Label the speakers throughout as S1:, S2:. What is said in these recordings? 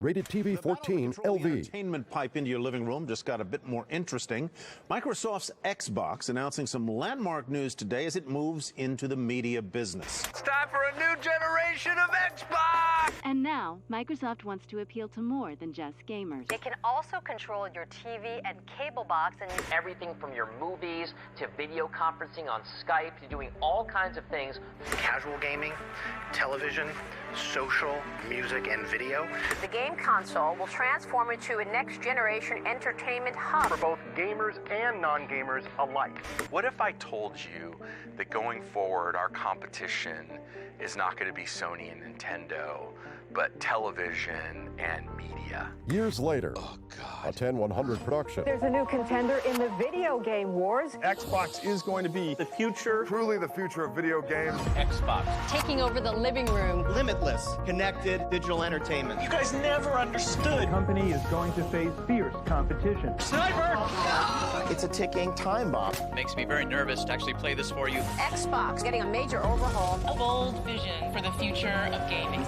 S1: Rated TV 14 LV.
S2: Entertainment pipe into your living room just got a bit more interesting. Microsoft's Xbox announcing some landmark news today as it moves into the media business.
S3: It's time for a new generation of Xbox!
S4: And now, Microsoft wants to appeal to more than just gamers.
S5: It can also control your TV and cable box and
S6: everything from your movies to video conferencing on Skype to doing all kinds of things.
S7: Casual gaming, television, social, music, and video.
S5: The game console will transform into a next-generation entertainment hub
S7: For both gamers and non-gamers alike.
S8: What if I told you that going forward our competition is not going to be Sony and Nintendo, but television and media?
S1: Years later, a 10-100 production.
S9: There's a new contender in the video game wars.
S10: Xbox is going to be the future.
S11: Truly the future of video games.
S6: Xbox.
S5: taking over the living room.
S12: Limitless, connected digital entertainment.
S3: You guys never understood.
S10: The company is going to face fierce competition.
S3: Sniper!
S12: It's a ticking time bomb.
S6: Makes me very nervous to actually play this for you.
S5: Xbox getting a major overhaul.
S13: A bold vision for the future of gaming.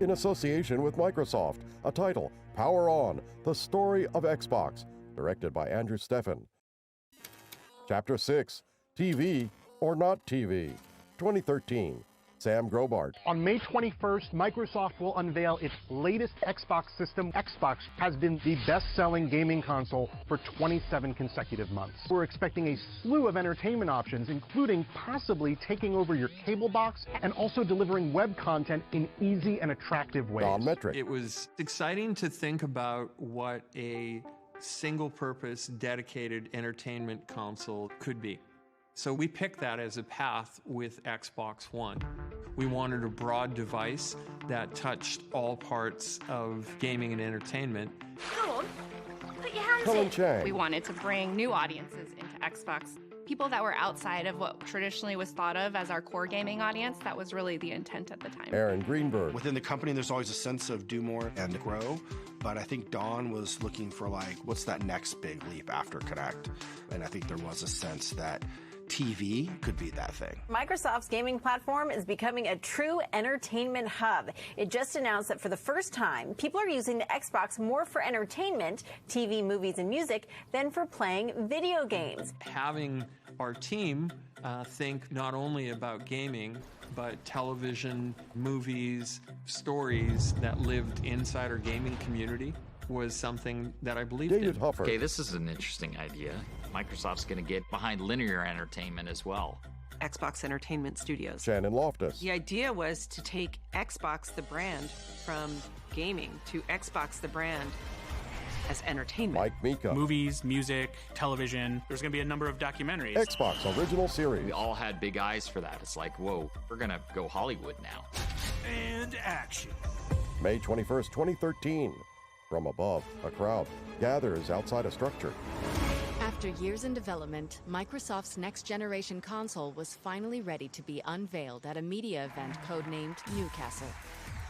S1: In association with Microsoft, a title, Power On, The Story of Xbox, directed by Andrew Steffen. Chapter 6, TV or Not TV, 2013, Sam Grobart.
S10: On May 21st, Microsoft will unveil its latest Xbox system. Xbox has been the best-selling gaming console for 27 consecutive months. We're expecting a slew of entertainment options, including possibly taking over your cable box and also delivering web content in easy and attractive ways.
S1: Don Metric.
S14: It was exciting to think about what a single-purpose, dedicated entertainment console could be. So we picked that as a path with Xbox One. We wanted a broad device that touched all parts of gaming and entertainment.
S13: Come on, put your hands
S1: Helen
S13: in.
S1: Chang.
S13: We wanted to bring new audiences into Xbox. People that were outside of what traditionally was thought of as our core gaming audience. That was really the intent at the time.
S1: Aaron Greenberg.
S7: Within the company, there's always a sense of do more and grow. But I think Don was looking for, like, what's that next big leap after Connect? And I think there was a sense that TV could be that thing.
S5: Microsoft's gaming platform is becoming a true entertainment hub. It just announced that for the first time, people are using the Xbox more for entertainment, TV, movies, and music, than for playing video games.
S14: Having our team think not only about gaming, but television, movies, stories that lived inside our gaming community was something that I believed in.
S1: David Huffer.
S6: Okay, this is an interesting idea. Microsoft's going to get behind linear entertainment as well.
S9: Xbox Entertainment Studios.
S1: Shannon Loftus.
S9: The idea was to take Xbox, the brand, from gaming to Xbox, the brand, as entertainment.
S1: Mike Mika.
S10: Movies, music, television. There's going to be a number of documentaries.
S1: Xbox Original Series.
S6: We all had big eyes for that. It's like, whoa, we're going to go Hollywood now.
S10: And action.
S1: May 21st, 2013. From above, a crowd gathers outside a structure.
S4: After years in development, Microsoft's next-generation console was finally ready to be unveiled at a media event codenamed Newcastle.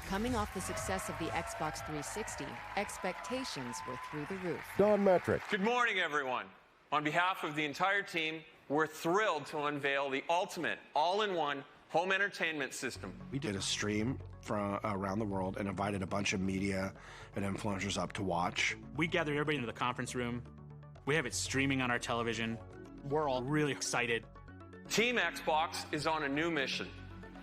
S4: Coming off the success of the Xbox 360, expectations were through the roof.
S1: Don Metric.
S14: Good morning, everyone. On behalf of the entire team, we're thrilled to unveil the ultimate all-in-one home entertainment system.
S7: We did a stream from around the world and invited a bunch of media and influencers up to watch.
S10: We gathered everybody into the conference room. We have it streaming on our television. We're all really excited.
S14: Team Xbox is on a new mission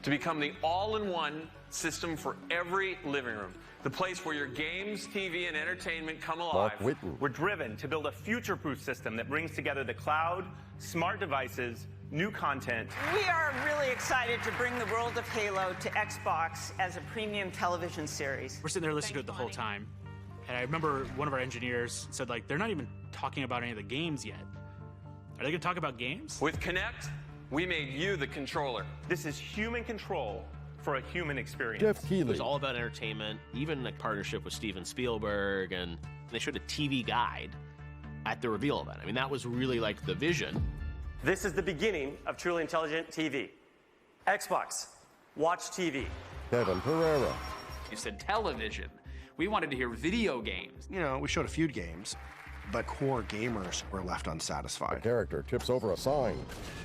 S14: to become the all-in-one system for every living room, the place where your games, TV, and entertainment come alive.
S1: Mark Whitten.
S10: We're driven to build a future-proof system that brings together the cloud, smart devices, new content.
S9: We are really excited to bring the world of Halo to Xbox as a premium television series.
S10: We're sitting there listening to it the whole time. And I remember one of our engineers said, like, they're not even talking about any of the games yet. Are they going to talk about games?
S14: With Kinect, we made you the controller.
S10: This is human control for a human experience.
S1: Jeff Keighley.
S12: It was all about entertainment, even a partnership with Steven Spielberg, and they showed a TV guide at the reveal event. I mean, that was really like the vision.
S10: This is the beginning of truly intelligent TV. Xbox, watch TV.
S1: Kevin Pereira.
S6: You said television. We wanted to hear video games.
S7: You know, we showed a few games, but core gamers were left unsatisfied.
S1: A character tips over a sign.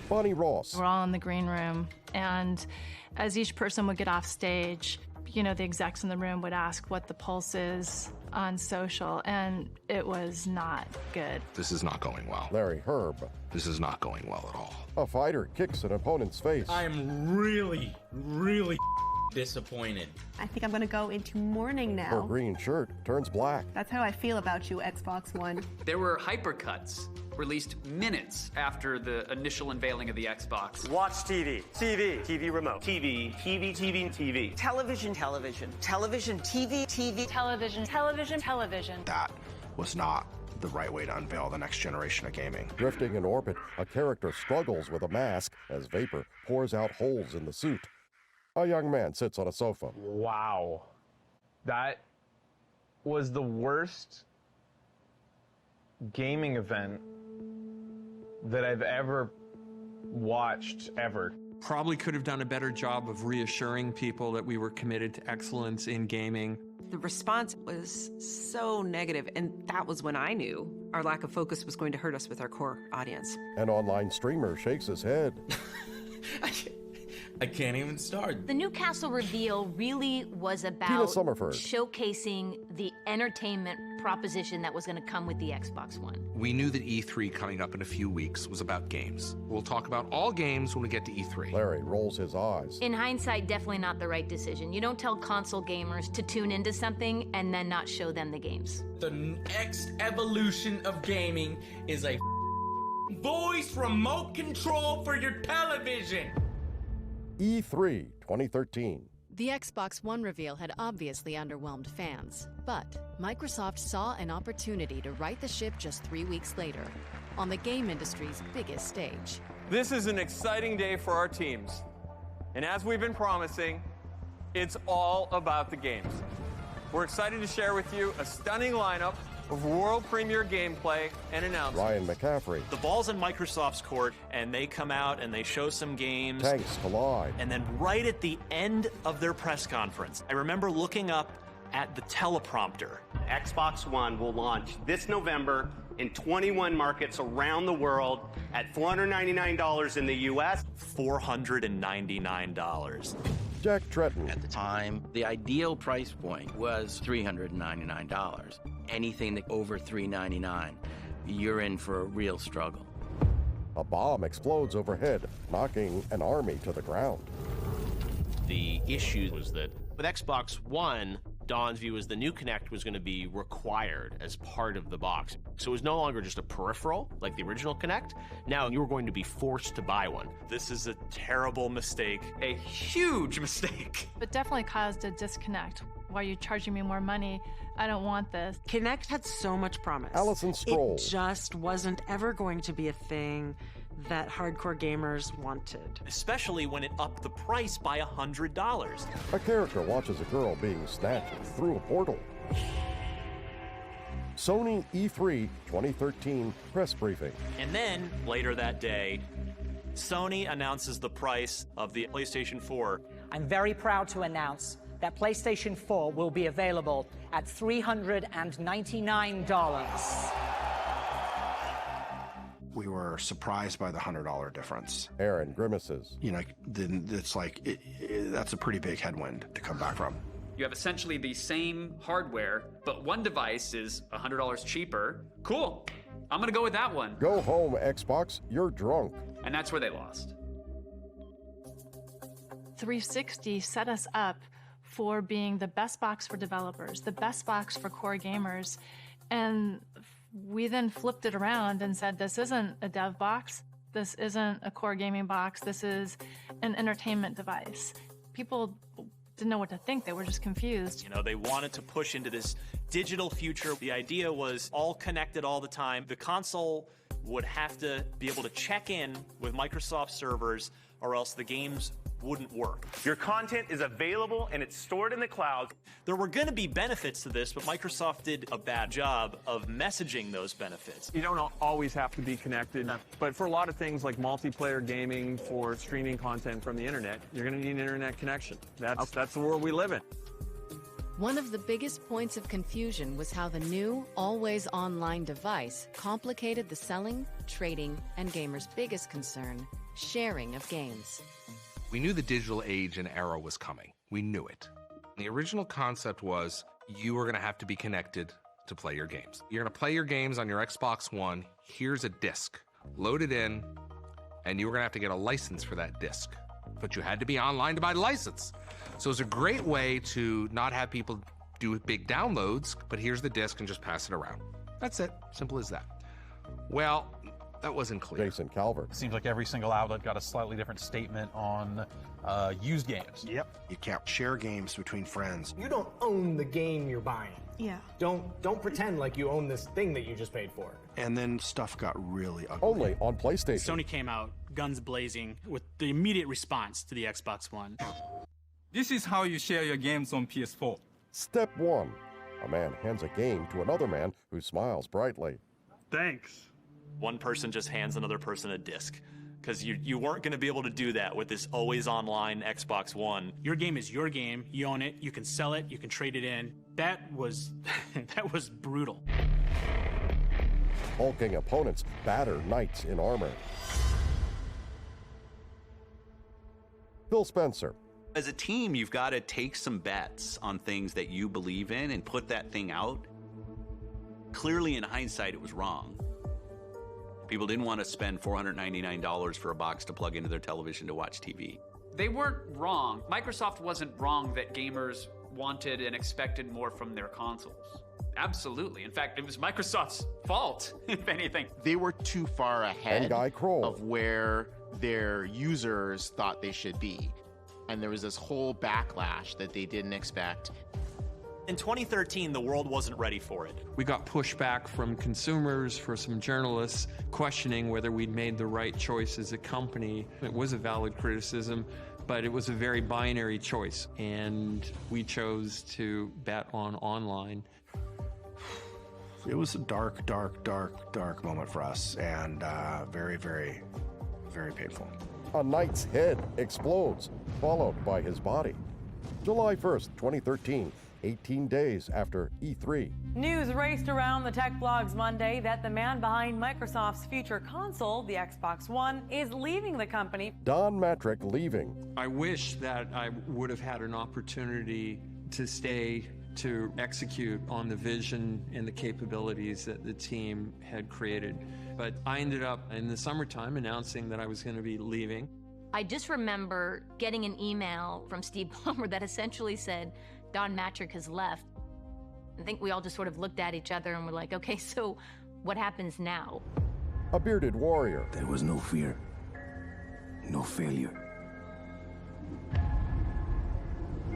S1: Bonnie Ross.
S13: We're all in the green room, and as each person would get off stage,
S15: You know, the execs in the room would ask what the pulse is on social, and it was not good.
S16: This is not going well.
S1: Larry Herb.
S16: This is not going well at all.
S1: A fighter kicks an opponent's face.
S17: I'm really disappointed.
S18: I think I'm going to go into mourning now.
S1: Her green shirt turns black.
S18: That's how I feel about you, Xbox One.
S19: There were hypercuts released minutes after the initial unveiling of the Xbox.
S20: Watch TV. TV remote. TV, TV.
S21: Television, TV.
S13: Television.
S7: That was not the right way to unveil the next generation of gaming.
S1: Drifting in orbit, a character struggles with a mask as vapor pours out holes in the suit. A young man sits on a sofa.
S22: Wow. That was the worst gaming event that I've ever watched, ever.
S14: Probably could have done a better job of reassuring people that we were committed to excellence in gaming.
S9: The response was so negative, and that was when I knew our lack of focus was going to hurt us with our core audience.
S1: An online streamer shakes his head.
S17: I can't even start.
S23: The Newcastle reveal really was
S1: Tina
S23: about
S1: Summerford.
S23: showcasing the entertainment proposition that was going to come with the Xbox One.
S16: We knew that E3 coming up in a few weeks was about games. We'll talk about all games when we get to E3.
S1: Larry rolls his eyes.
S23: In hindsight, definitely not the right decision. You don't tell console gamers to tune into something and then not show them the games.
S17: The next evolution of gaming is a voice remote control for your television.
S1: E3 2013.
S4: The Xbox One reveal had obviously underwhelmed fans, but Microsoft saw an opportunity to right the ship just 3 weeks later, on the game industry's biggest stage.
S22: This is an exciting day for our teams. And as we've been promising, it's all about the games. We're excited to share with you a stunning lineup of world premiere gameplay and announcements.
S1: Ryan McCaffrey.
S24: The ball's in Microsoft's court, and they come out and they show some games.
S1: Tanks collide.
S24: And then right at the end of their press conference, I remember looking up at the teleprompter.
S20: Xbox One will launch this November in 21 markets around the world at $499 in the US.
S24: $499.
S1: Jack Tretton.
S25: At the time, the ideal price point was $399. Anything that over $399, you're in for a real struggle.
S1: A bomb explodes overhead, knocking an army to the ground.
S12: The issue was that with Xbox One, Don's view was the new Kinect was going to be required as part of the box. So it was no longer just a peripheral, like the original Kinect. Now you were going to be forced to buy one. This is a terrible mistake.
S19: A huge mistake.
S15: It definitely caused a disconnect. Why are you charging me more money? I don't want this.
S9: Kinect had so much promise.
S1: Allison Stroll.
S9: It just wasn't ever going to be a thing that hardcore gamers wanted.
S24: Especially when it upped the price by $100.
S1: A character watches a girl being snatched through a portal. Sony E3 2013 press briefing.
S24: And then, later that day, Sony announces the price of the PlayStation 4.
S26: I'm very proud to announce that PlayStation 4 will be available at $399.
S7: We were surprised by the $100 difference.
S1: Aaron grimaces.
S7: You know, then it's like, that's a pretty big headwind to come back from.
S19: You have essentially the same hardware, but one device is $100 cheaper. Cool. I'm going to go with that one.
S1: Go home, Xbox. You're drunk.
S19: And that's where they lost.
S15: 360 set us up for being the best box for developers, the best box for core gamers. And we then flipped it around and said, this isn't a dev box. This isn't a core gaming box. This is an entertainment device. People didn't know what to think. They were just confused.
S24: You know, they wanted to push into this digital future. The idea was all connected all the time. The console would have to be able to check in with Microsoft servers or else the games wouldn't work.
S20: Your content is available and it's stored in the cloud.
S24: There were going to be benefits to this, but Microsoft did a bad job of messaging those benefits.
S22: You don't always have to be connected, but for a lot of things like multiplayer gaming, for streaming content from the internet, you're going to need an internet connection. That's the world we live in.
S4: One of the biggest points of confusion was how the new, always online device complicated the selling, trading, and gamers' biggest concern, sharing of games.
S16: We knew the digital age and era was coming. We knew it. The original concept was you were going to have to be connected to play your games. You're going to play your games on your Xbox One. Here's a disc. Load it in, and you were going to have to get a license for that disc. But you had to be online to buy the license. So it's a great way to not have people do big downloads, but here's the disc and just pass it around. That's it. Simple as that. Well, that wasn't clear.
S1: Jason Calvert.
S2: Seems like every single outlet got a slightly different statement on used games.
S7: Yep. You can't share games between friends.
S3: You don't own the game you're buying.
S18: Yeah.
S3: Don't pretend like you own this thing that you just paid for.
S7: And then stuff got really ugly.
S1: Only on PlayStation.
S5: Sony came out guns blazing with the immediate response to the Xbox One.
S8: This is how you share your games on PS4.
S1: Step 1. A man hands a game to another man who smiles brightly.
S24: Thanks. One person just hands another person a disc. Because you weren't going to be able to do that with this always online Xbox One.
S5: Your game is your game. You own it. You can sell it. You can trade it in. That was that was brutal.
S1: Hulking opponents batter knights in armor. Phil Spencer.
S11: As a team, you've got to take some bets on things that you believe in and put that thing out. Clearly, in hindsight, it was wrong. People didn't want to spend $499 for a box to plug into their television to watch TV.
S19: They weren't wrong. Microsoft wasn't wrong that gamers wanted and expected more from their consoles. Absolutely. In fact, it was Microsoft's fault, if anything.
S21: They were too far ahead
S1: Guy Kroll.
S21: of where their users thought they should be. And there was this whole backlash that they didn't expect.
S24: In 2013, the world wasn't ready for it.
S14: We got pushback from consumers, for some journalists, questioning whether we'd made the right choice as a company. It was a valid criticism, but it was a very binary choice, and we chose to bet on online.
S7: It was a dark, dark, dark, dark moment for us, and very, very, very painful.
S1: A knight's head explodes, followed by his body. July 1st, 2013, 18 days after E3.
S27: News raced around the tech blogs Monday that the man behind Microsoft's future console, the Xbox One, is leaving the company.
S1: Don Matrick leaving.
S14: I wish that I would have had an opportunity to stay to execute on the vision and the capabilities that the team had created. But I ended up in the summertime announcing that I was going to be leaving.
S23: I just remember getting an email from Steve Ballmer that essentially said, Don Matrick has left. I think we all just sort of looked at each other and were like, okay, so what happens now?
S1: A bearded warrior.
S28: There was no fear, no failure.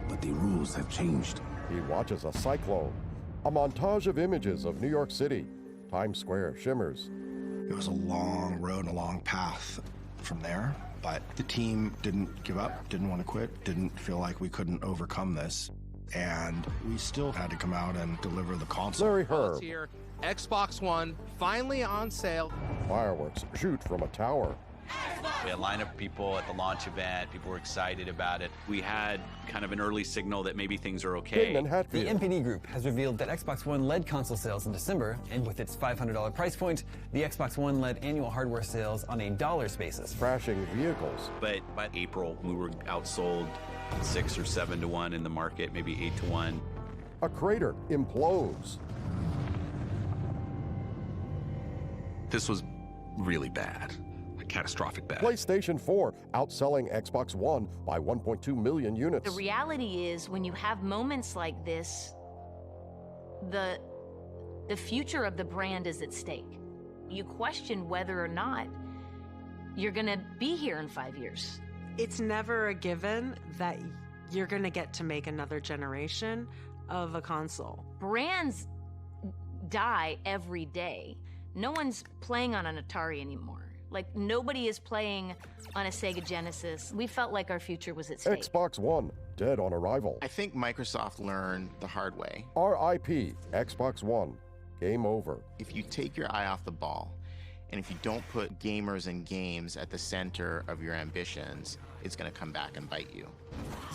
S28: But the rules have changed.
S1: He watches a cyclone. A montage of images of New York City. Times Square shimmers.
S7: It was a long road and a long path from there, but the team didn't give up, didn't want to quit, didn't feel like we couldn't overcome this. And we still had to come out and deliver the console.
S1: Larry Herb.
S29: Here, Xbox One, finally on sale.
S1: Fireworks shoot from a tower.
S11: We had a line of people at the launch event. People were excited about it. We had kind of an early signal that maybe things are okay.
S1: The
S30: NPD Group has revealed that Xbox One led console sales in December, and with its $500 price point, the Xbox One led annual hardware sales on a dollars basis.
S1: Crashing vehicles.
S11: But by April, we were outsold 6 or 7 to 1 in the market, maybe 8 to 1.
S1: A crater implodes.
S16: This was really bad. Catastrophic bad.
S1: PlayStation 4 outselling Xbox One by 1.2 million units.
S23: The reality is, when you have moments like this, the future of the brand is at stake. You question whether or not you're going to be here in 5 years.
S9: It's never a given that you're going to get to make another generation of a console.
S23: Brands die every day. No one's playing on an Atari anymore. Like, nobody is playing on a Sega Genesis. We felt like our future was at stake.
S1: Xbox One, dead on arrival.
S21: I think Microsoft learned the hard way.
S1: RIP, Xbox One, game over.
S21: If you take your eye off the ball, and if you don't put gamers and games at the center of your ambitions, it's going to come back and bite you.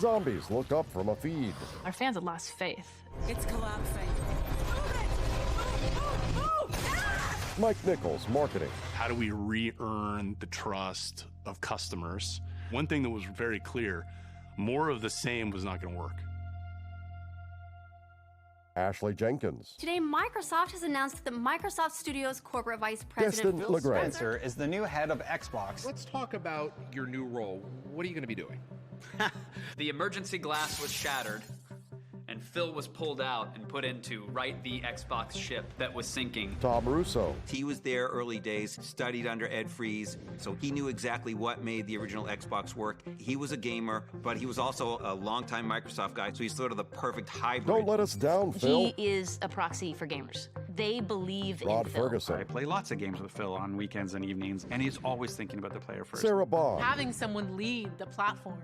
S1: Zombies look up from a feed.
S15: Our fans had lost faith.
S27: It's collapsing.
S1: Mike Nichols, marketing.
S31: How do we re-earn the trust of customers? One thing that was very clear, more of the same was not going to work.
S1: Ashley Jenkins.
S2: Today, Microsoft has announced that Microsoft Studios corporate vice president
S1: Destin LeGrand.
S30: Spencer is the new head of Xbox.
S16: Let's talk about your new role. What are you going to be doing?
S19: The emergency glass was shattered, and Phil was pulled out and put in to right the Xbox ship that was sinking.
S1: Tom Russo.
S4: He was there early days, studied under Ed Freeze, so he knew exactly what made the original Xbox work. He was a gamer, but he was also a longtime Microsoft guy, so he's sort of the perfect hybrid.
S1: Don't let us down, Phil.
S23: He is a proxy for gamers. They believe
S1: Rod
S23: in Phil.
S1: Ferguson.
S6: I play lots of games with Phil on weekends and evenings, and he's always thinking about the player first.
S1: Sarah Bond.
S10: Having someone lead the platform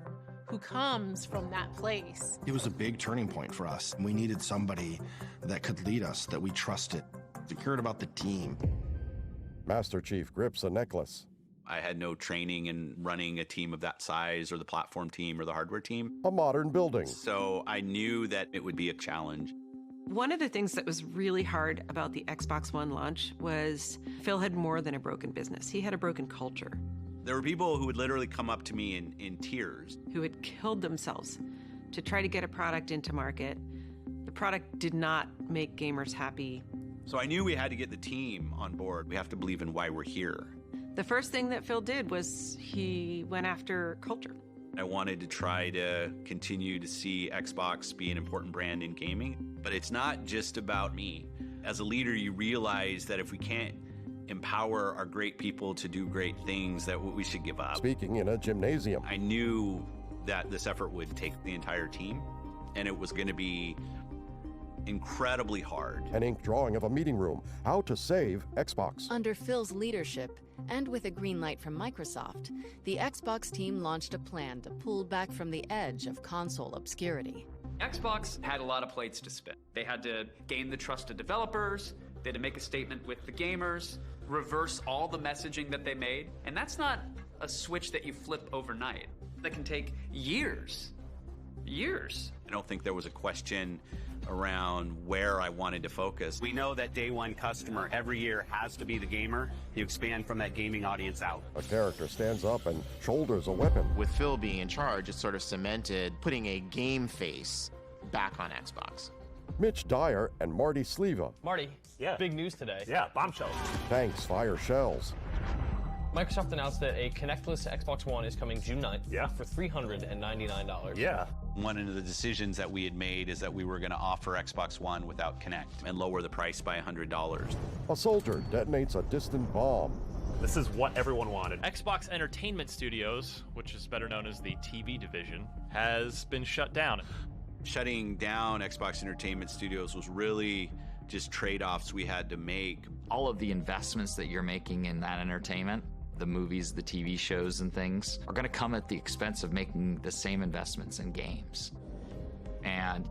S10: who comes from that place.
S7: It was a big turning point for us. We needed somebody that could lead us, that we trusted. We cared about the team.
S1: Master Chief grips a necklace.
S11: I had no training in running a team of that size or the platform team or the hardware team.
S1: A modern building.
S11: So I knew that it would be a challenge.
S9: One of the things that was really hard about the Xbox One launch was Phil had more than a broken business. He had a broken culture.
S11: There were people who would literally come up to me in tears.
S9: Who had killed themselves to try to get a product into market. The product did not make gamers happy.
S11: So I knew we had to get the team on board. We have to believe in why we're here.
S9: The first thing that Phil did was he went after culture.
S11: I wanted to try to continue to see Xbox be an important brand in gaming, but it's not just about me. As a leader, you realize that if we can't empower our great people to do great things, that we should give up.
S1: Speaking in a gymnasium.
S11: I knew that this effort would take the entire team, and it was going to be incredibly hard.
S1: An ink drawing of a meeting room. How to save Xbox.
S12: Under Phil's leadership, and with a green light from Microsoft, the Xbox team launched a plan to pull back from the edge of console obscurity.
S19: Xbox had a lot of plates to spin. They had to gain the trust of developers, they had to make a statement with the gamers, reverse all the messaging that they made, and that's not a switch that you flip overnight. That can take years. Years.
S11: I don't think there was a question around where I wanted to focus.
S6: We know that day one customer every year has to be the gamer. You expand from that gaming audience out.
S1: A character stands up and shoulders a weapon.
S21: With Phil being in charge, it sort of cemented putting a game face back on Xbox.
S1: Mitch Dyer and Marty Sleva.
S13: Marty, big news today.
S6: Yeah, bombshells.
S1: Tanks fire shells.
S13: Microsoft announced that a connectless Xbox One is coming June 9th for $399.
S6: Yeah.
S11: One of the decisions that we had made is that we were going to offer Xbox One without Kinect and lower the price by $100.
S1: A soldier detonates a distant bomb.
S6: This is what everyone wanted.
S17: Xbox Entertainment Studios, which is better known as the TV division, has been shut down.
S11: Shutting down Xbox Entertainment Studios was really just trade-offs we had to make.
S20: All of the investments that you're making in that entertainment, the movies, the TV shows and things, are going to come at the expense of making the same investments in games. And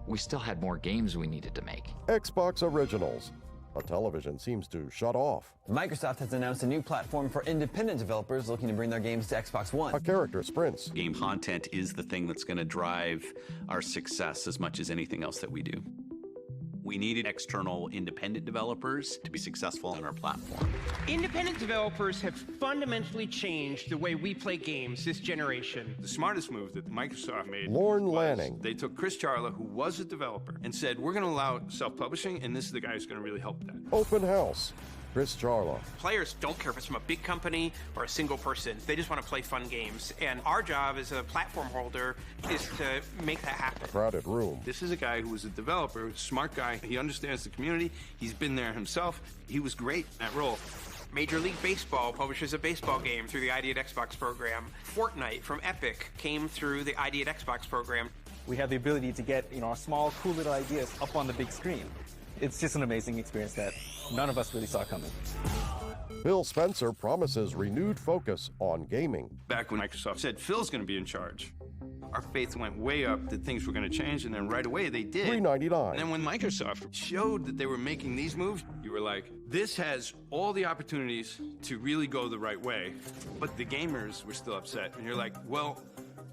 S20: we still had more games we needed to make.
S1: Xbox Originals. A television seems to shut off.
S30: Microsoft has announced a new platform for independent developers looking to bring their games to Xbox One.
S1: A character sprints.
S11: Game content is the thing that's going to drive our success as much as anything else that we do. We needed external independent developers to be successful on our platform.
S22: Independent developers have fundamentally changed the way we play games this generation.
S25: The smartest move that Microsoft made
S1: Lorne Lanning.
S25: They took Chris Charla, who was a developer, and said, we're going to allow self-publishing, and this is the guy who's going to really help that.
S1: Open house. Chris Charla.
S22: Players don't care if it's from a big company or a single person. They just want to play fun games. And our job as a platform holder is to make that happen.
S1: Crowded room.
S25: This is a guy who was a developer, smart guy. He understands the community. He's been there himself. He was great in that role.
S22: Major League Baseball publishes a baseball game through the ID at Xbox program. Fortnite from Epic came through the ID at Xbox program.
S26: We have the ability to get, our small, cool little ideas up on the big screen. It's just an amazing experience that none of us really saw coming.
S1: Phil Spencer promises renewed focus on gaming.
S25: Back when Microsoft said Phil's going to be in charge, our faith went way up that things were going to change, and then right away they did.
S1: $3.99.
S25: And then when Microsoft showed that they were making these moves, you were like, this has all the opportunities to really go the right way. But the gamers were still upset. And you're like, well,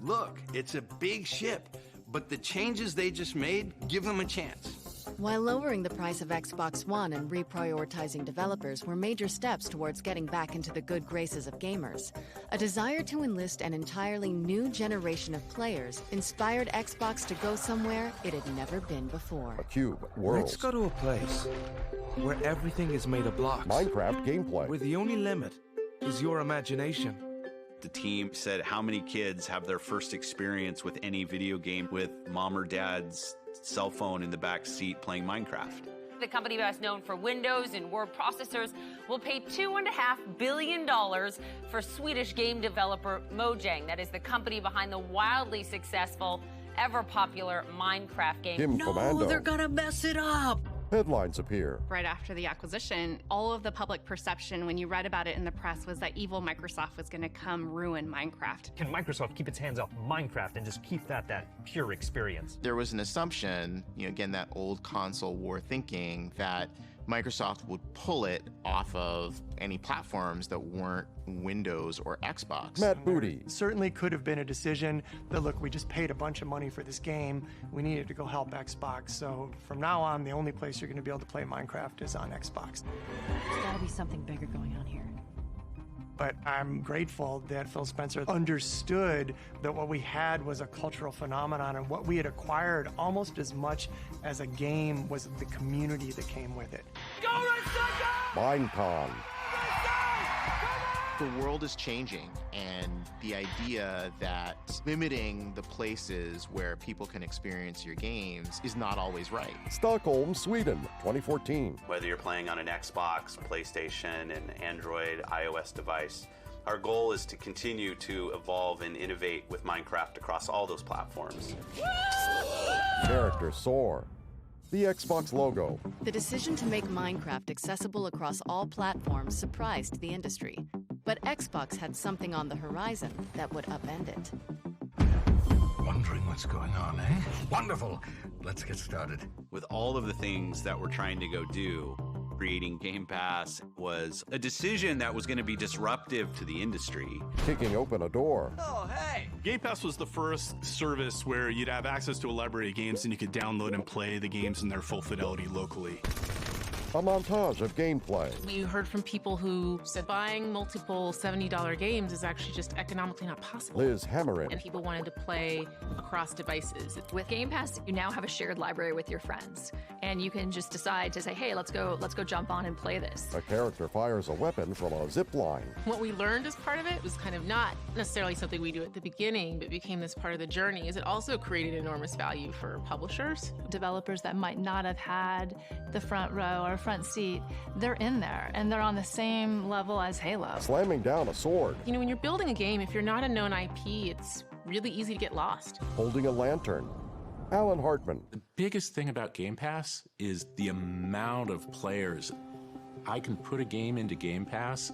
S25: look, it's a big ship, but the changes they just made, give them a chance.
S12: While lowering the price of Xbox One and reprioritizing developers were major steps towards getting back into the good graces of gamers, a desire to enlist an entirely new generation of players inspired Xbox to go somewhere it had never been before.
S1: A cube, worlds.
S3: Let's go to a place where everything is made of blocks.
S1: Minecraft gameplay.
S3: Where the only limit is your imagination.
S11: The team said how many kids have their first experience with any video game with mom or dad's cell phone in the back seat playing Minecraft.
S5: The company best known for Windows and word processors will pay $2.5 billion for Swedish game developer Mojang. That is the company behind the wildly successful, ever-popular Minecraft game.
S1: Commando.
S8: They're gonna mess it up!
S1: Headlines appear.
S14: Right after the acquisition, all of the public perception when you read about it in the press was that evil Microsoft was going to come ruin Minecraft.
S15: Can Microsoft keep its hands off Minecraft and just keep that pure experience?
S21: There was an assumption, again, that old console war thinking that Microsoft would pull it off of any platforms that weren't Windows or Xbox.
S1: Matt Booty.
S18: Certainly could have been a decision that, look, we just paid a bunch of money for this game. We needed to go help Xbox. So from now on, the only place you're going to be able to play Minecraft is on Xbox.
S8: There's got to be something bigger going on here.
S18: But I'm grateful that Phil Spencer understood that what we had was a cultural phenomenon, and what we had acquired almost as much as a game was the community that came with it.
S8: Go Red Sucker!
S1: Minecon.
S21: The world is changing, and the idea that limiting the places where people can experience your games is not always right.
S1: Stockholm, Sweden, 2014.
S11: Whether you're playing on an Xbox, PlayStation, an Android, iOS device, our goal is to continue to evolve and innovate with Minecraft across all those platforms.
S1: Characters soar. The Xbox logo.
S12: The decision to make Minecraft accessible across all platforms surprised the industry. But Xbox had something on the horizon that would upend it.
S24: Wondering what's going on, eh? Wonderful. Let's get started.
S11: With all of the things that we're trying to go do, creating Game Pass was a decision that was going to be disruptive to the industry.
S1: Kicking open a door.
S27: Oh, hey! Game Pass was the first service where you'd have access to a library of games and you could download and play the games in their full fidelity locally.
S1: A montage of gameplay.
S10: We heard from people who said buying multiple $70 games is actually just economically not possible.
S1: Liz Hammerin.
S10: And people wanted to play across devices.
S28: With Game Pass, you now have a shared library with your friends, and you can just decide to say, hey, let's go jump on and play this.
S1: A character fires a weapon from a zip line.
S10: What we learned as part of it was kind of not necessarily something we do at the beginning, but became this part of the journey, is it also created enormous value for publishers.
S29: Developers that might not have had the front row or front seat, they're in there, and they're on the same level as Halo.
S1: Slamming down a sword.
S10: You know, when you're building a game, if you're not a known IP, it's really easy to get lost.
S1: Holding a lantern. Alan Hartman.
S31: The biggest thing about Game Pass is the amount of players. I can put a game into Game Pass,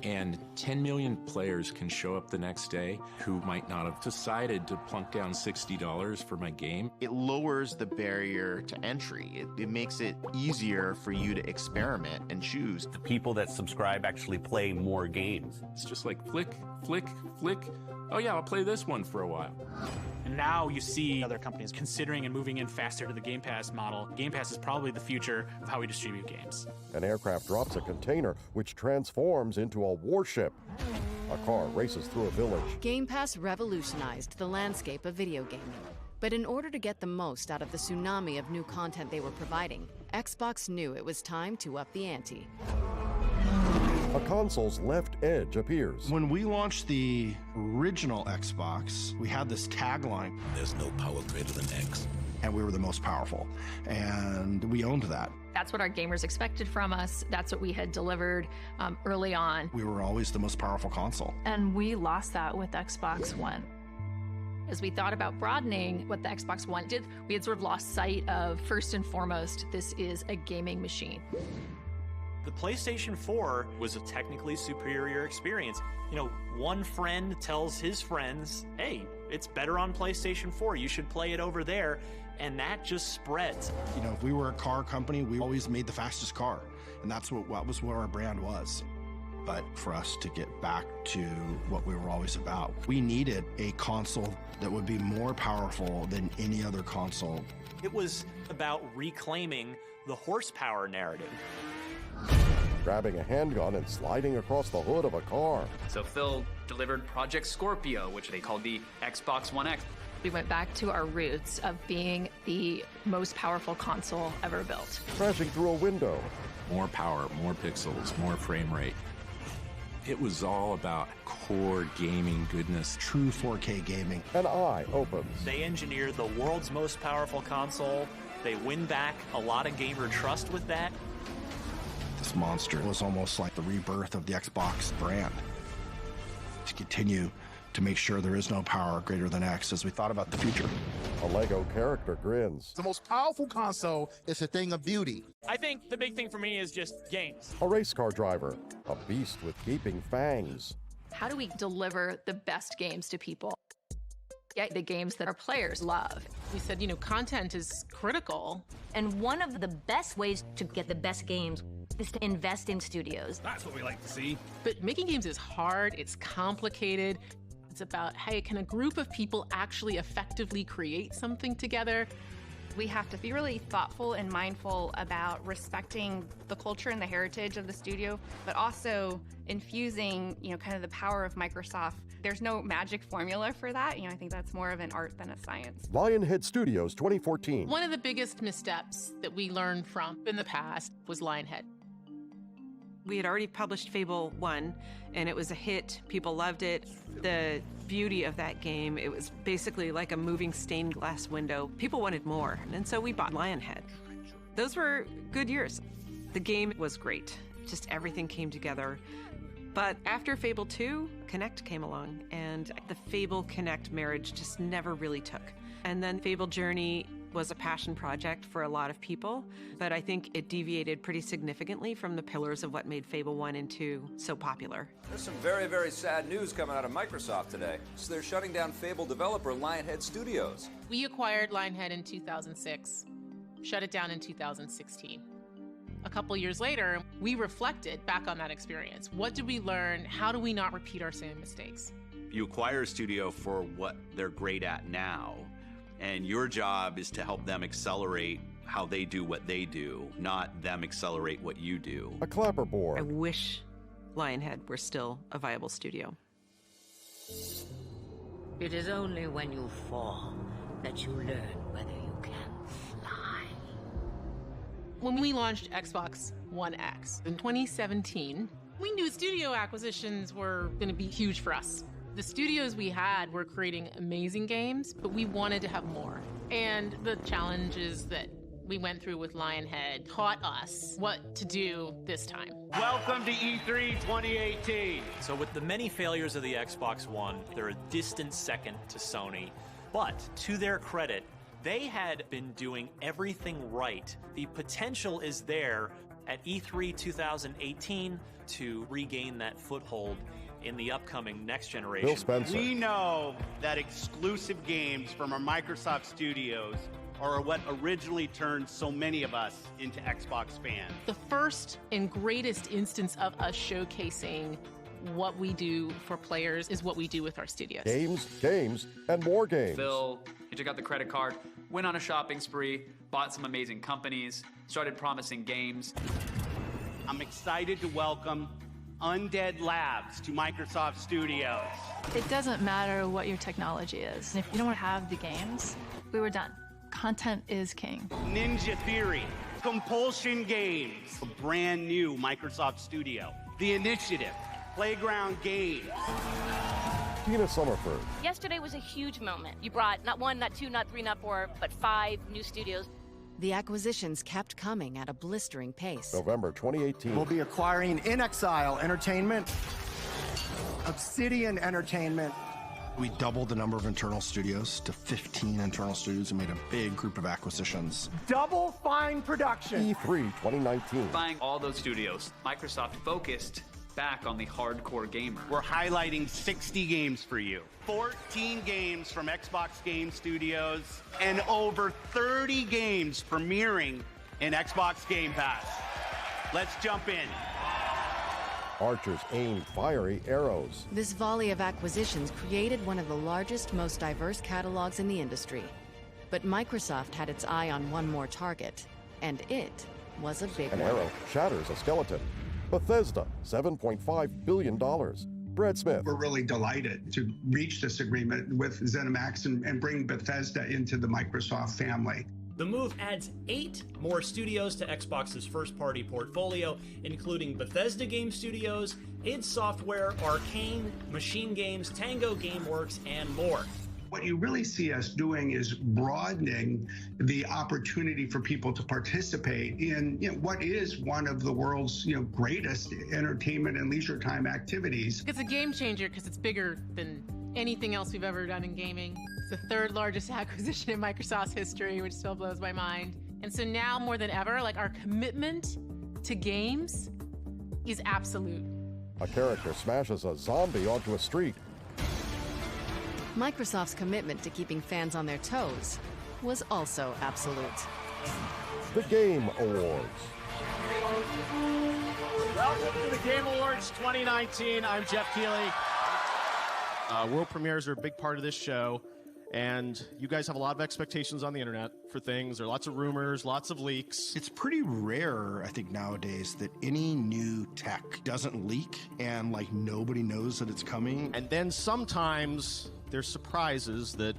S31: and 10 million players can show up the next day who might not have decided to plunk down $60 for my game.
S21: It lowers the barrier to entry. It makes it easier for you to experiment and choose.
S6: The people that subscribe actually play more games.
S31: It's just like flick, flick, flick. Oh yeah, I'll play this one for a while.
S32: And now you see other companies considering and moving in faster to the Game Pass model. Game Pass is probably the future of how we distribute games.
S1: An aircraft drops a container which transforms into a warship. A car races through a village.
S12: Game Pass revolutionized the landscape of video gaming. But in order to get the most out of the tsunami of new content they were providing, Xbox knew it was time to up the ante.
S1: A console's left edge appears.
S7: When we launched the original Xbox, we had this tagline.
S24: There's no power greater than X.
S7: And we were the most powerful. And we owned that.
S28: That's what our gamers expected from us. That's what we had delivered early on.
S7: We were always the most powerful console.
S29: And we lost that with Xbox One.
S28: As we thought about broadening what the Xbox One did, we had sort of lost sight of, first and foremost, this is a gaming machine.
S17: The PlayStation 4 was a technically superior experience. You know, one friend tells his friends, hey, it's better on PlayStation 4, you should play it over there, and that just spreads.
S7: You know, if we were a car company, we always made the fastest car, and that's what was what our brand was. But for us to get back to what we were always about, we needed a console that would be more powerful than any other console.
S17: It was about reclaiming the horsepower narrative.
S1: Grabbing a handgun and sliding across the hood of a car.
S2: So Phil delivered Project Scorpio, which they called the Xbox One X.
S28: We went back to our roots of being the most powerful console ever built.
S1: Crashing through a window.
S31: More power, more pixels, more frame rate. It was all about core gaming goodness.
S7: True 4K gaming.
S1: An eye opens.
S17: They engineered the world's most powerful console. They win back a lot of gamer trust with that.
S7: This monster was almost like the rebirth of the Xbox brand. To continue to make sure there is no power greater than X as we thought about the future.
S1: A Lego character grins.
S4: The most powerful console is a thing of beauty.
S9: I think the big thing for me is just games.
S1: A race car driver, a beast with gaping fangs.
S28: How do we deliver the best games to people? Get the games that our players love.
S10: We said, content is critical.
S13: And one of the best ways to get the best games is to invest in studios.
S4: That's what we like to see.
S10: But making games is hard, it's complicated. It's about, hey, can a group of people actually effectively create something together?
S14: We have to be really thoughtful and mindful about respecting the culture and the heritage of the studio, but also infusing, kind of the power of Microsoft. There's no magic formula for that. I think that's more of an art than a science.
S1: Lionhead Studios 2014.
S10: One of the biggest missteps that we learned from in the past was Lionhead.
S16: We had already published Fable 1, and it was a hit. People loved it. The beauty of that game, it was basically like a moving stained glass window. People wanted more, and so we bought Lionhead. Those were good years. The game was great. Just everything came together. But after Fable 2, Connect came along, and the Fable Connect marriage just never really took. And then Fable Journey was a passion project for a lot of people, but I think it deviated pretty significantly from the pillars of what made Fable 1 and 2 so popular.
S19: There's some very, very sad news coming out of Microsoft today. So they're shutting down Fable developer Lionhead Studios.
S10: We acquired Lionhead in 2006, shut it down in 2016. A couple years later, we reflected back on that experience. What did we learn? How do we not repeat our same mistakes?
S11: You acquire a studio for what they're great at now, and your job is to help them accelerate how they do what they do, not them accelerate what you do.
S1: A clapperboard.
S16: I wish Lionhead were still a viable studio.
S13: It is only when you fall that you learn whether you can fly.
S10: When we launched Xbox One X in 2017, we knew studio acquisitions were going to be huge for us. The studios we had were creating amazing games, but we wanted to have more. And the challenges that we went through with Lionhead taught us what to do this time.
S9: Welcome to E3 2018.
S17: So with the many failures of the Xbox One, they're a distant second to Sony. But to their credit, they had been doing everything right. The potential is there at E3 2018 to regain that foothold in the upcoming next generation.
S1: Bill Spencer.
S9: We know that exclusive games from our Microsoft studios are what originally turned so many of us into Xbox fans.
S10: The first and greatest instance of us showcasing what we do for players is what we do with our studios.
S1: Games, and more games.
S2: Phil, he took out the credit card, went on a shopping spree, bought some amazing companies, started promising games.
S9: I'm excited to welcome Undead Labs to Microsoft Studios.
S29: It doesn't matter what your technology is. If you don't have the games, we were done. Content is king.
S9: Ninja Theory, Compulsion Games, a brand new Microsoft studio. The Initiative, Playground Games.
S1: Tina Summerford.
S20: Yesterday was a huge moment. You brought not one, not two, not three, not four, but 5 new studios.
S12: The acquisitions kept coming at a blistering pace.
S1: November 2018.
S18: We'll be acquiring In Exile Entertainment, Obsidian Entertainment.
S7: We doubled the number of internal studios to 15 internal studios and made a big group of acquisitions.
S18: Double Fine Production.
S1: E3 2019.
S2: Buying all those studios, Microsoft focused back on the hardcore gamer.
S9: We're highlighting 60 games for you. 14 games from Xbox Game Studios and over 30 games premiering in Xbox Game Pass. Let's jump in.
S1: Archers aimed fiery arrows.
S12: This volley of acquisitions created one of the largest, most diverse catalogs in the industry. But Microsoft had its eye on one more target, and it was a big
S1: An
S12: one.
S1: arrow shatters a skeleton. Bethesda, $7.5 billion. Brad Smith.
S3: We're really delighted to reach this agreement with ZeniMax and bring Bethesda into the Microsoft family.
S5: The move adds 8 more studios to Xbox's first-party portfolio, including Bethesda Game Studios, id Software, Arcane, Machine Games, Tango Gameworks, and more.
S3: What you really see us doing is broadening the opportunity for people to participate in what is one of the world's greatest entertainment and leisure time activities.
S10: It's a game changer because it's bigger than anything else we've ever done in gaming. It's the third largest acquisition in Microsoft's history, which still blows my mind. And so now more than ever, our commitment to games is absolute.
S1: A character smashes a zombie onto a street.
S12: Microsoft's commitment to keeping fans on their toes was also absolute.
S1: The Game Awards.
S6: Welcome to the Game Awards 2019. I'm Jeff Keighley. World premieres are a big part of this show, and you guys have a lot of expectations on the internet for things. There are lots of rumors, lots of leaks.
S7: It's pretty rare, I think, nowadays that any new tech doesn't leak and nobody knows that it's coming.
S6: And then sometimes there's surprises that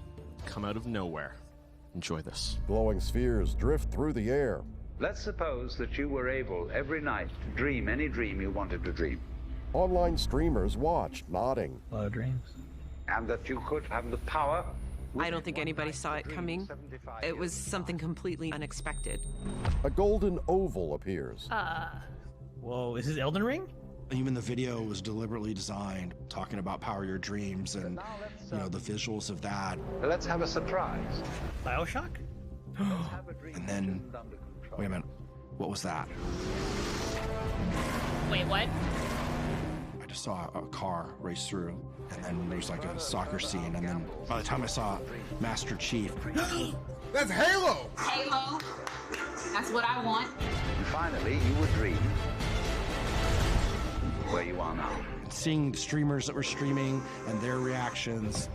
S6: come out of nowhere. Enjoy this.
S1: Glowing spheres drift through the air.
S8: Let's suppose that you were able every night to dream any dream you wanted to dream.
S1: Online streamers watch, nodding.
S8: A lot of dreams. And that you could have the power.
S16: I don't think anybody saw it coming. It was something completely unexpected.
S1: A golden oval appears.
S6: Whoa, is this Elden Ring?
S7: Even the video was deliberately designed, talking about Power Your Dreams and, the visuals of that.
S8: Let's have a surprise.
S6: BioShock?
S7: And then, wait a minute, what was that?
S20: Wait, what?
S7: I just saw a car race through, and then there's a soccer scene, and then by the time I saw Master Chief...
S4: That's Halo!
S20: Halo. That's what I want.
S8: And finally, you would dream where you are now.
S7: Seeing the streamers that were streaming and their reactions,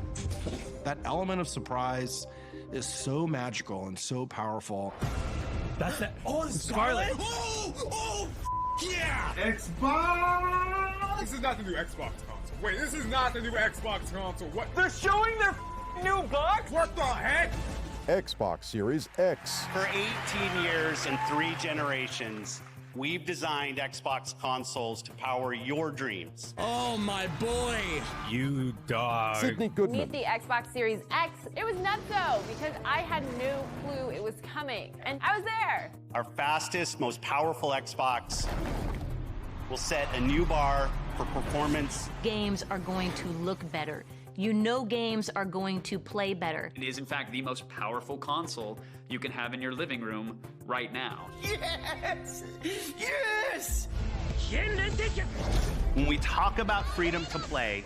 S7: that element of surprise is so magical and so powerful.
S6: That's that. Oh, it's Scarlet!
S4: Oh, yeah! Xbox! This is not the new Xbox console. Wait, this is not the new Xbox console. What? They're showing their new box? What the heck?
S1: Xbox Series X.
S9: For 18 years and 3 generations, we've designed Xbox consoles to power your dreams.
S6: Oh, my boy! You dog.
S1: Sydney Goodman.
S15: Meet the Xbox Series X. It was nutso because I had no clue it was coming, and I was there.
S9: Our fastest, most powerful Xbox will set a new bar for performance.
S13: Games are going to look better. Games are going to play better.
S2: It is, in fact, the most powerful console you can have in your living room right now.
S6: Yes! Yes!
S9: When we talk about freedom to play,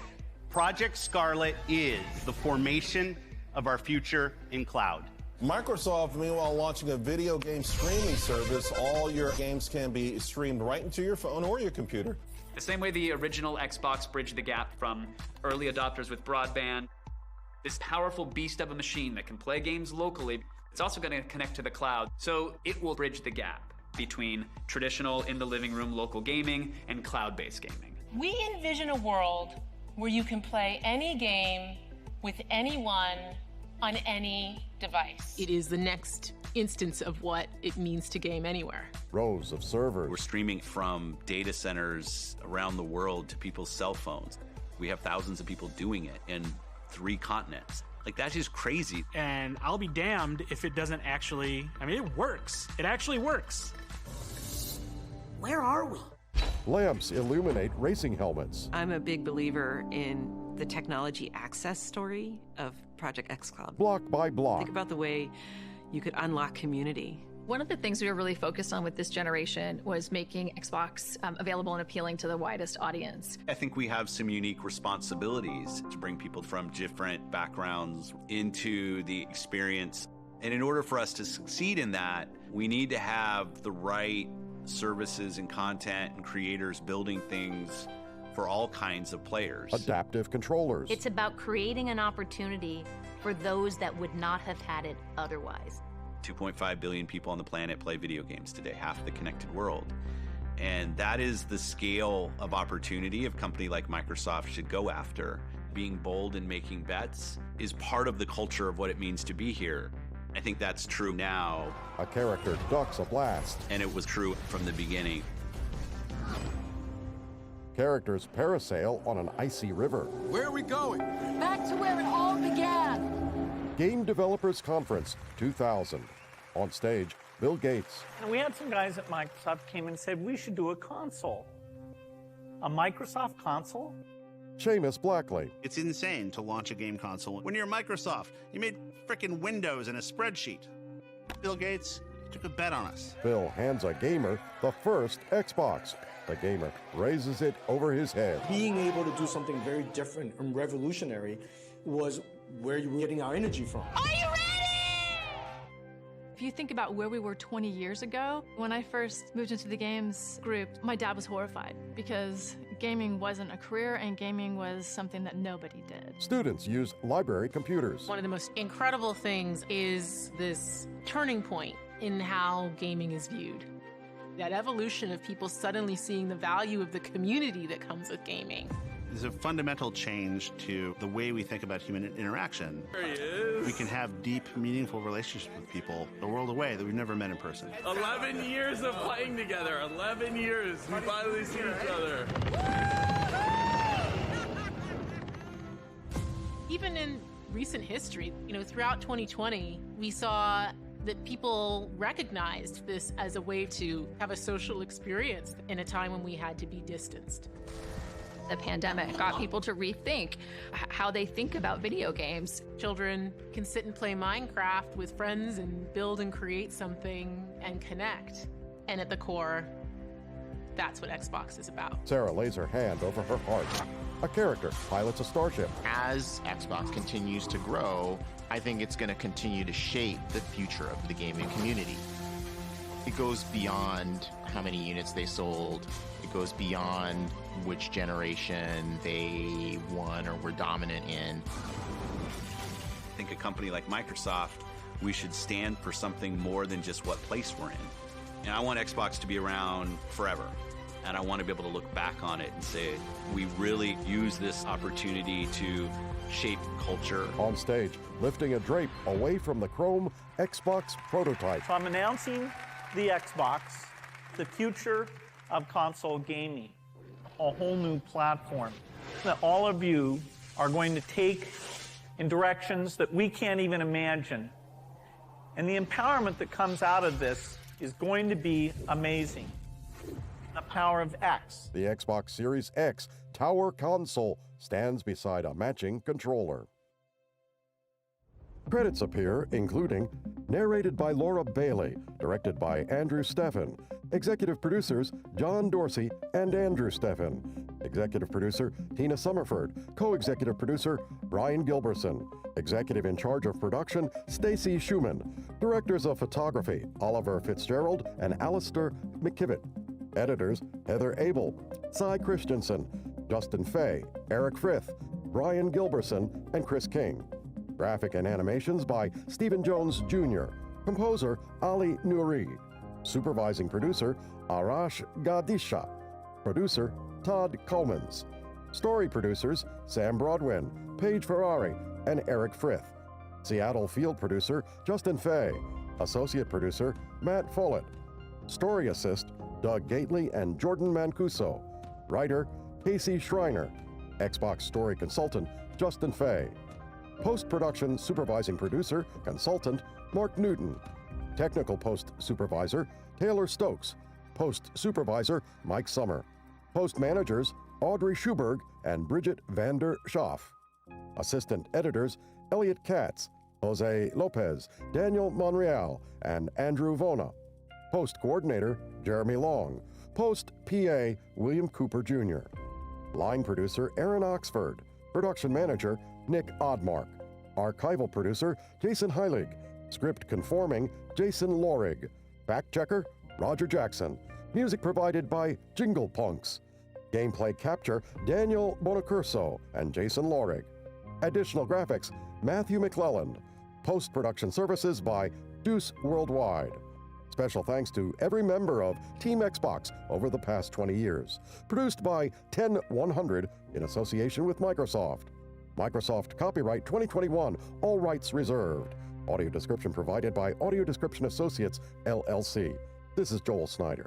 S9: Project Scarlet is the formation of our future in cloud.
S21: Microsoft, meanwhile, launching a video game streaming service. All your games can be streamed right into your phone or your computer.
S2: The same way the original Xbox bridged the gap from early adopters with broadband, this powerful beast of a machine that can play games locally, it's also going to connect to the cloud. So it will bridge the gap between traditional in the living room local gaming and cloud-based gaming.
S10: We envision a world where you can play any game with anyone on any device. It is the next instance of what it means to game anywhere.
S1: Rows of servers.
S11: We're streaming from data centers around the world to people's cell phones. We have thousands of people doing it in 3 continents. That's just crazy.
S32: And I'll be damned if it doesn't actually, it works. It actually works.
S13: Where are we?
S1: Lamps illuminate racing helmets.
S16: I'm a big believer in the technology access story of Project xCloud.
S1: Block by block.
S16: Think about the way you could unlock community.
S28: One of the things we were really focused on with this generation was making Xbox available and appealing to the widest audience.
S11: I think we have some unique responsibilities to bring people from different backgrounds into the experience. And in order for us to succeed in that, we need to have the right services and content and creators building things for all kinds of players.
S1: Adaptive controllers.
S20: It's about creating an opportunity for those that would not have had it otherwise.
S11: 2.5 billion people on the planet play video games today, half the connected world. And that is the scale of opportunity a company like Microsoft should go after. Being bold and making bets is part of the culture of what it means to be here. I think that's true now.
S1: A character ducks a blast.
S11: And it was true from the beginning.
S1: Characters parasail on an icy river.
S4: Where are we going?
S14: Back to where it all began.
S1: Game Developers Conference 2000. On stage, Bill Gates.
S17: And we had some guys at Microsoft came and said, we should do a console. A Microsoft console?
S1: Seamus Blackley.
S9: It's insane to launch a game console. When you're Microsoft, you made frickin' Windows and a spreadsheet. Bill Gates took a bet on us.
S1: Bill hands a gamer the first Xbox. The gamer raises it over his head.
S19: Being able to do something very different and revolutionary was where you were getting our energy from.
S14: Are you ready?
S28: If you think about where we were 20 years ago, when I first moved into the games group, my dad was horrified because gaming wasn't a career and gaming was something that nobody did.
S1: Students use library computers.
S10: One of the most incredible things is this turning point in how gaming is viewed. That evolution of people suddenly seeing the value of the community that comes with gaming.
S9: There's a fundamental change to the way we think about human interaction.
S4: There he is.
S9: We can have deep, meaningful relationships with people a world away that we've never met in person.
S4: 11 years of playing together. 11 years. We finally see each other.
S10: Even in recent history, throughout 2020, we saw that people recognized this as a way to have a social experience in a time when we had to be distanced.
S28: The pandemic got people to rethink how they think about video games.
S10: Children can sit and play Minecraft with friends and build and create something and connect. And at the core, that's what Xbox is about.
S1: Sarah lays her hand over her heart. A character pilots a starship.
S22: As Xbox continues to grow, I think it's going to continue to shape the future of the gaming community. It goes beyond how many units they sold. It goes beyond which generation they won or were dominant in.
S11: I think a company like Microsoft, we should stand for something more than just what place we're in. And I want Xbox to be around forever. And I want to be able to look back on it and say, we really use this opportunity to shape culture.
S1: On stage, lifting a drape away from the chrome Xbox prototype.
S17: So I'm announcing the Xbox, the future of console gaming, a whole new platform that all of you are going to take in directions that we can't even imagine. And the empowerment that comes out of this is going to be amazing. The power of X.
S1: The Xbox Series X Tower Console stands beside a matching controller. Credits appear, including narrated by Laura Bailey, directed by Andrew Steffen, executive producers John Dorsey and Andrew Steffen, executive producer Tina Summerford, co-executive producer Brian Gilberson, executive in charge of production Stacy Schumann, directors of photography Oliver Fitzgerald and Alistair McKivitt, editors Heather Abel, Cy Christensen, Justin Fay, Eric Frith, Brian Gilberson, and Chris King. Graphic and animations by Stephen Jones Jr., composer Ali Nouri, supervising producer Arash Gadisha, producer Todd Coleman's, story producers Sam Broadwin, Paige Ferrari, and Eric Frith, Seattle field producer Justin Fay, associate producer Matt Follett, story assist Doug Gately and Jordan Mancuso, writer Casey Schreiner, Xbox story consultant Justin Fay, post-production supervising producer consultant Mark Newton, technical post-supervisor Taylor Stokes, post-supervisor Mike Summer, post-managers Audrey Schuberg and Bridget Vander Schaaf, assistant editors Elliot Katz, Jose Lopez, Daniel Monreal, and Andrew Vona, post-coordinator Jeremy Long, post-PA William Cooper Jr., line producer Aaron Oxford, production manager Nick Oddmark, archival producer Jason Heilig, script conforming Jason Lorig, fact checker Roger Jackson, music provided by Jingle Punks. Gameplay capture, Daniel Bonacurso and Jason Lorig. Additional graphics, Matthew McClelland. Post-production services by Deuce Worldwide. Special thanks to every member of Team Xbox over the past 20 years. Produced by 10100 in association with Microsoft. Microsoft Copyright 2021, all rights reserved. Audio description provided by Audio Description Associates, LLC. This is Joel Snyder.